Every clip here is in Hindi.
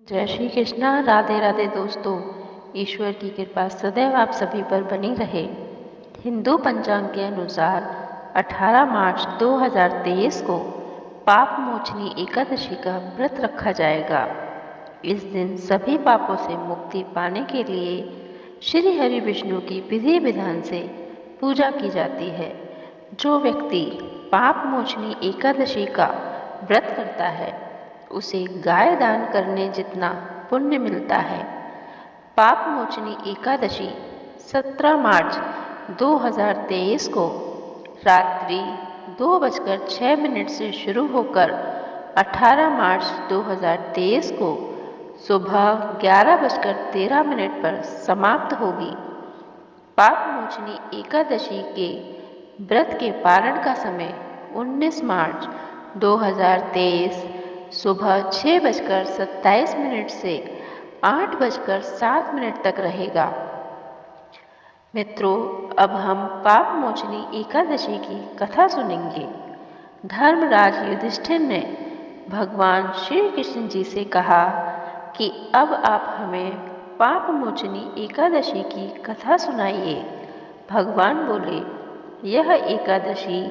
जय श्री कृष्णा। राधे राधे दोस्तों। ईश्वर की कृपा सदैव आप सभी पर बनी रहे। हिंदू पंचांग के अनुसार 18 मार्च 2023 को पाप मोचनी एकादशी का व्रत रखा जाएगा। इस दिन सभी पापों से मुक्ति पाने के लिए श्री हरि विष्णु की विधि विधान से पूजा की जाती है। जो व्यक्ति पाप मोचनी एकादशी का व्रत करता है उसे गाय दान करने जितना पुण्य मिलता है। पाप मोचनी एकादशी 17 मार्च 2023 को रात्रि 2:06 से शुरू होकर 18 मार्च 2023 को सुबह 11:13 पर समाप्त होगी। पाप मोचनी एकादशी के व्रत के पारण का समय 19 मार्च 2023 सुबह 6:27 से 8:07 तक रहेगा। मित्रों, अब हम पाप मोचनी एकादशी की कथा सुनेंगे। धर्मराज युधिष्ठिर ने भगवान श्री कृष्ण जी से कहा कि अब आप हमें पाप मोचनी एकादशी की कथा सुनाइए। भगवान बोले, यह एकादशी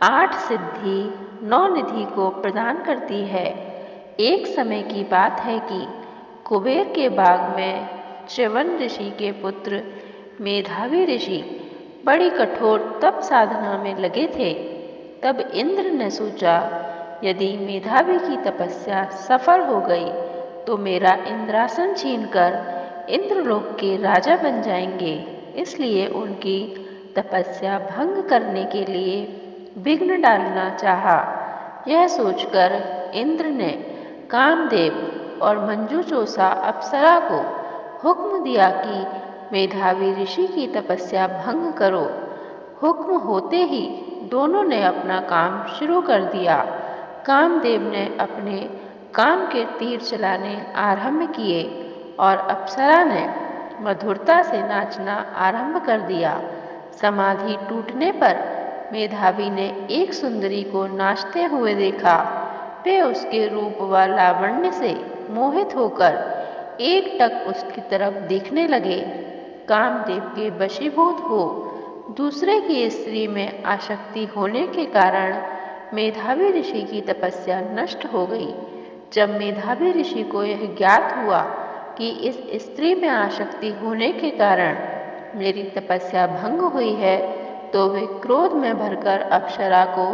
8 सिद्धि 9 निधि को प्रदान करती है। एक समय की बात है कि कुबेर के बाग में च्यवन ऋषि के पुत्र मेधावी ऋषि बड़ी कठोर तप साधना में लगे थे। तब इंद्र ने सोचा, यदि मेधावी की तपस्या सफल हो गई तो मेरा इंद्रासन छीनकर इंद्रलोक के राजा बन जाएंगे। इसलिए उनकी तपस्या भंग करने के लिए विघ्न डालना चाहा। यह सोचकर इंद्र ने कामदेव और मंजूचोसा अप्सरा को हुक्म दिया कि मेधावी ऋषि की तपस्या भंग करो। हुक्म होते ही दोनों ने अपना काम शुरू कर दिया। कामदेव ने अपने काम के तीर चलाने आरंभ किए और अप्सरा ने मधुरता से नाचना आरंभ कर दिया। समाधि टूटने पर मेधावी ने एक सुंदरी को नाचते हुए देखा। वे उसके रूप व लावण्य से मोहित होकर एकटक उसकी तरफ देखने लगे। कामदेव के वशीभूत हो दूसरे की स्त्री में आसक्ति होने के कारण मेधावी ऋषि की तपस्या नष्ट हो गई। जब मेधावी ऋषि को यह ज्ञात हुआ कि इस स्त्री में आसक्ति होने के कारण मेरी तपस्या भंग हुई है, तो वे क्रोध में भरकर अप्सरा को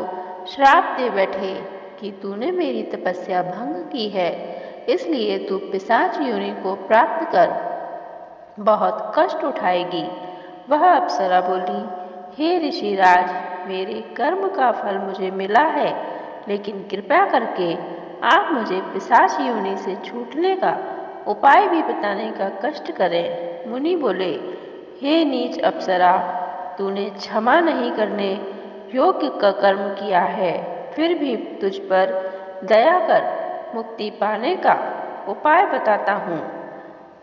श्राप दे बैठे कि तूने मेरी तपस्या भंग की है, इसलिए तू पिशाच योनि को प्राप्त कर बहुत कष्ट उठाएगी। वह अप्सरा बोली, हे ऋषिराज, मेरे कर्म का फल मुझे मिला है, लेकिन कृपया करके आप मुझे पिशाच योनि से छूटने का उपाय भी बताने का कष्ट करें। मुनि बोले, हे नीच अप्सरा, तूने क्षमा नहीं करने योग्य का कर्म किया है, फिर भी तुझ पर दया कर मुक्ति पाने का उपाय बताता हूँ।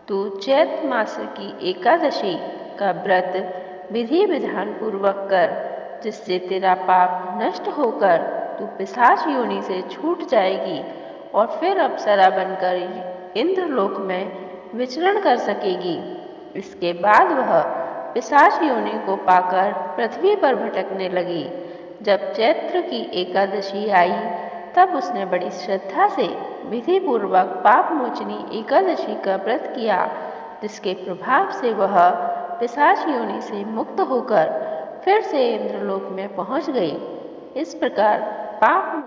तू चैत्र मास की एकादशी का व्रत विधि विधान पूर्वक कर, जिससे तेरा पाप नष्ट होकर तू पिशाच योनि से छूट जाएगी और फिर अप्सरा बनकर इंद्रलोक में विचरण कर सकेगी। इसके बाद वह पिशाच योनि को पाकर पृथ्वी पर भटकने लगी। जब चैत्र की एकादशी आई तब उसने बड़ी श्रद्धा से विधि पूर्वक पाप मोचनी एकादशी का व्रत किया, जिसके प्रभाव से वह पिशाच योनि से मुक्त होकर फिर से इंद्रलोक में पहुंच गई। इस प्रकार पाप